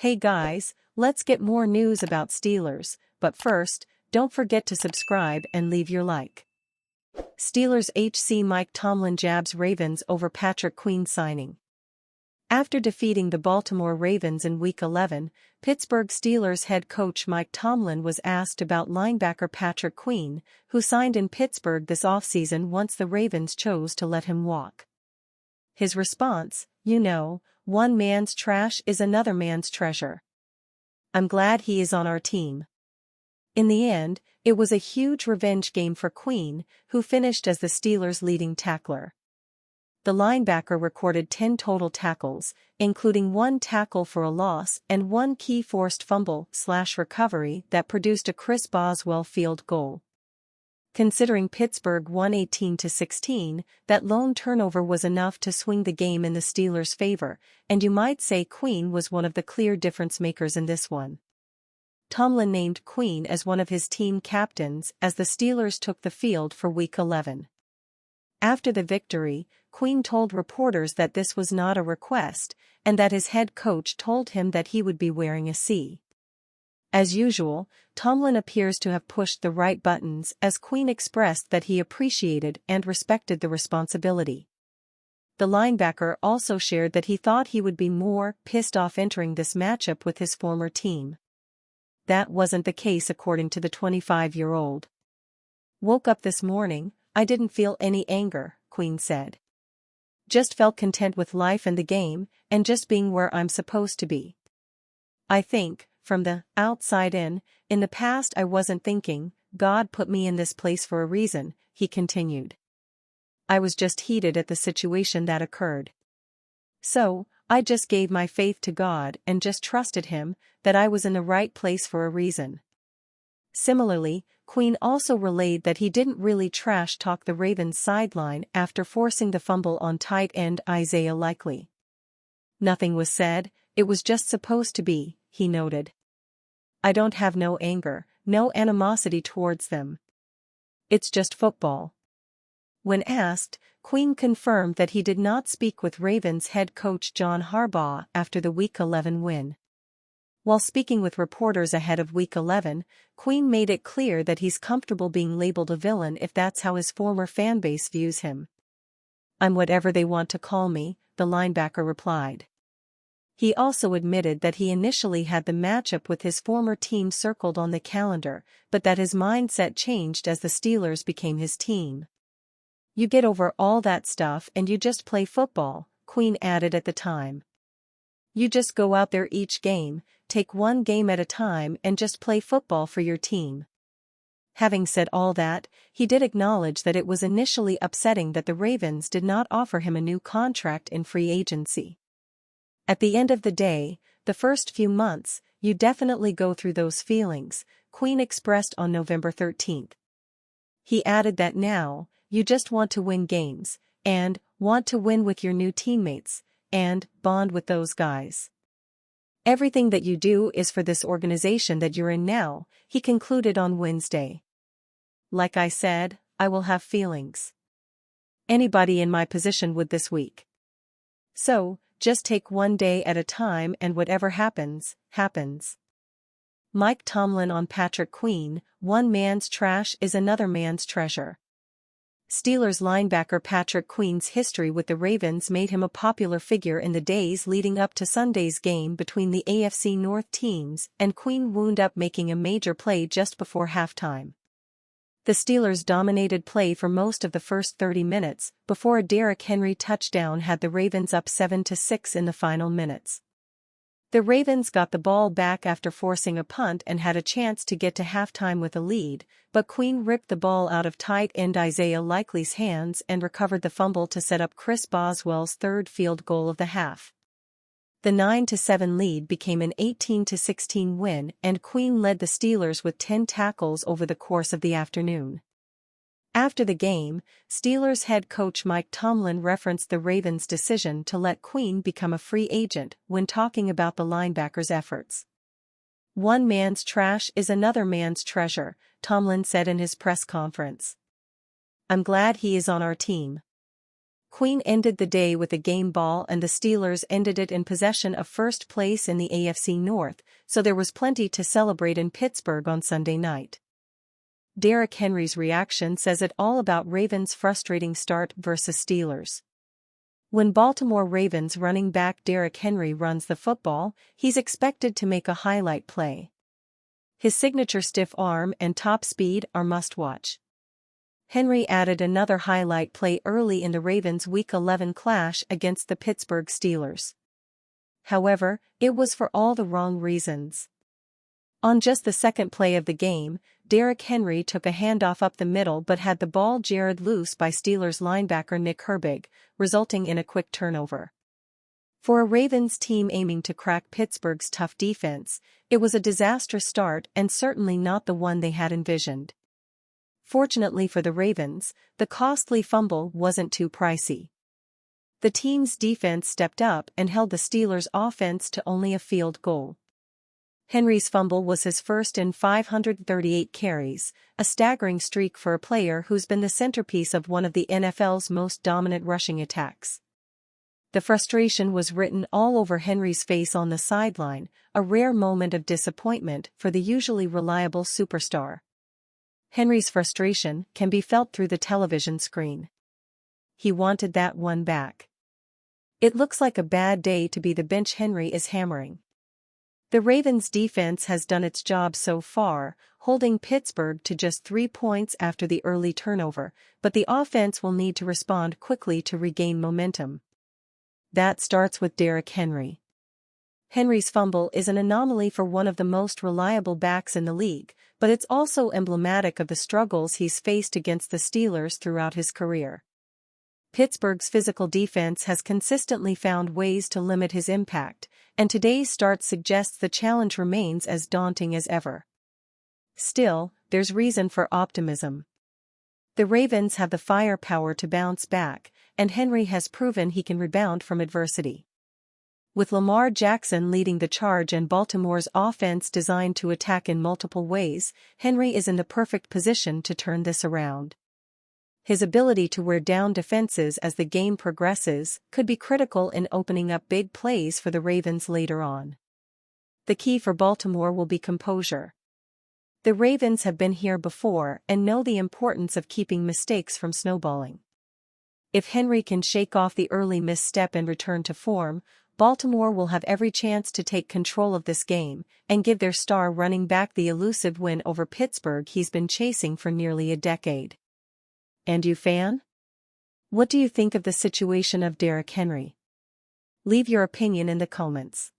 Hey guys, let's get more news about Steelers, but first, don't forget to subscribe and leave your like. Steelers HC Mike Tomlin jabs Ravens over Patrick Queen signing. After defeating the Baltimore Ravens in Week 11, Pittsburgh Steelers head coach Mike Tomlin was asked about linebacker Patrick Queen, who signed in Pittsburgh this offseason once the Ravens chose to let him walk. His response, one man's trash is another man's treasure. I'm glad he is on our team. In the end, it was a huge revenge game for Queen, who finished as the Steelers' leading tackler. The linebacker recorded 10 total tackles, including 1 tackle for a loss and 1 key forced fumble/recovery that produced a Chris Boswell field goal. Considering Pittsburgh won 18-16, that lone turnover was enough to swing the game in the Steelers' favor, and you might say Queen was one of the clear difference makers in this one. Tomlin named Queen as one of his team captains as the Steelers took the field for Week 11. After the victory, Queen told reporters that this was not a request, and that his head coach told him that he would be wearing a C. As usual, Tomlin appears to have pushed the right buttons as Queen expressed that he appreciated and respected the responsibility. The linebacker also shared that he thought he would be more pissed off entering this matchup with his former team. That wasn't the case according to the 25-year-old. Woke up this morning, I didn't feel any anger, Queen said. Just felt content with life and the game, and just being where I'm supposed to be. I think, from the outside in the past I wasn't thinking, God put me in this place for a reason, he continued. I was just heated at the situation that occurred. So, I just gave my faith to God and just trusted him, that I was in the right place for a reason. Similarly, Queen also relayed that he didn't really trash talk the Ravens sideline after forcing the fumble on tight end Isaiah Likely. Nothing was said, it was just supposed to be, he noted. I don't have no anger, no animosity towards them. It's just football. When asked, Queen confirmed that he did not speak with Ravens head coach John Harbaugh after the Week 11 win. While speaking with reporters ahead of Week 11, Queen made it clear that he's comfortable being labeled a villain if that's how his former fanbase views him. I'm whatever they want to call me, the linebacker replied. He also admitted that he initially had the matchup with his former team circled on the calendar, but that his mindset changed as the Steelers became his team. You get over all that stuff and you just play football, Queen added at the time. You just go out there each game, take one game at a time and just play football for your team. Having said all that, he did acknowledge that it was initially upsetting that the Ravens did not offer him a new contract in free agency. At the end of the day, the first few months, you definitely go through those feelings, Queen expressed on November 13th. He added that now, you just want to win games, and want to win with your new teammates, and bond with those guys. Everything that you do is for this organization that you're in now, he concluded on Wednesday. Like I said, I will have feelings. Anybody in my position would this week. So, just take one day at a time and whatever happens, happens. Mike Tomlin on Patrick Queen, one man's trash is another man's treasure. Steelers linebacker Patrick Queen's history with the Ravens made him a popular figure in the days leading up to Sunday's game between the AFC North teams, and Queen wound up making a major play just before halftime. The Steelers dominated play for most of the first 30 minutes, before a Derrick Henry touchdown had the Ravens up 7-6 in the final minutes. The Ravens got the ball back after forcing a punt and had a chance to get to halftime with a lead, but Queen ripped the ball out of tight end Isaiah Likely's hands and recovered the fumble to set up Chris Boswell's third field goal of the half. The 9-7 lead became an 18-16 win, and Queen led the Steelers with 10 tackles over the course of the afternoon. After the game, Steelers head coach Mike Tomlin referenced the Ravens' decision to let Queen become a free agent when talking about the linebacker's efforts. One man's trash is another man's treasure, Tomlin said in his press conference. I'm glad he is on our team. Queen ended the day with a game ball and the Steelers ended it in possession of first place in the AFC North, so there was plenty to celebrate in Pittsburgh on Sunday night. Derrick Henry's reaction says it all about Ravens' frustrating start versus Steelers. When Baltimore Ravens running back Derrick Henry runs the football, he's expected to make a highlight play. His signature stiff arm and top speed are must-watch. Henry added another highlight play early in the Ravens' Week 11 clash against the Pittsburgh Steelers. However, it was for all the wrong reasons. On just the second play of the game, Derrick Henry took a handoff up the middle but had the ball jarred loose by Steelers linebacker Nick Herbig, resulting in a quick turnover. For a Ravens team aiming to crack Pittsburgh's tough defense, it was a disastrous start and certainly not the one they had envisioned. Fortunately for the Ravens, the costly fumble wasn't too pricey. The team's defense stepped up and held the Steelers' offense to only a field goal. Henry's fumble was his first in 538 carries, a staggering streak for a player who's been the centerpiece of one of the NFL's most dominant rushing attacks. The frustration was written all over Henry's face on the sideline, a rare moment of disappointment for the usually reliable superstar. Henry's frustration can be felt through the television screen. He wanted that one back. It looks like a bad day to be the bench Henry is hammering. The Ravens' defense has done its job so far, holding Pittsburgh to just 3 points after the early turnover, but the offense will need to respond quickly to regain momentum. That starts with Derrick Henry. Henry's fumble is an anomaly for one of the most reliable backs in the league, but it's also emblematic of the struggles he's faced against the Steelers throughout his career. Pittsburgh's physical defense has consistently found ways to limit his impact, and today's start suggests the challenge remains as daunting as ever. Still, there's reason for optimism. The Ravens have the firepower to bounce back, and Henry has proven he can rebound from adversity. With Lamar Jackson leading the charge and Baltimore's offense designed to attack in multiple ways, Henry is in the perfect position to turn this around. His ability to wear down defenses as the game progresses could be critical in opening up big plays for the Ravens later on. The key for Baltimore will be composure. The Ravens have been here before and know the importance of keeping mistakes from snowballing. If Henry can shake off the early misstep and return to form, Baltimore will have every chance to take control of this game and give their star running back the elusive win over Pittsburgh he's been chasing for nearly a decade. And you, fan? What do you think of the situation of Derrick Henry? Leave your opinion in the comments.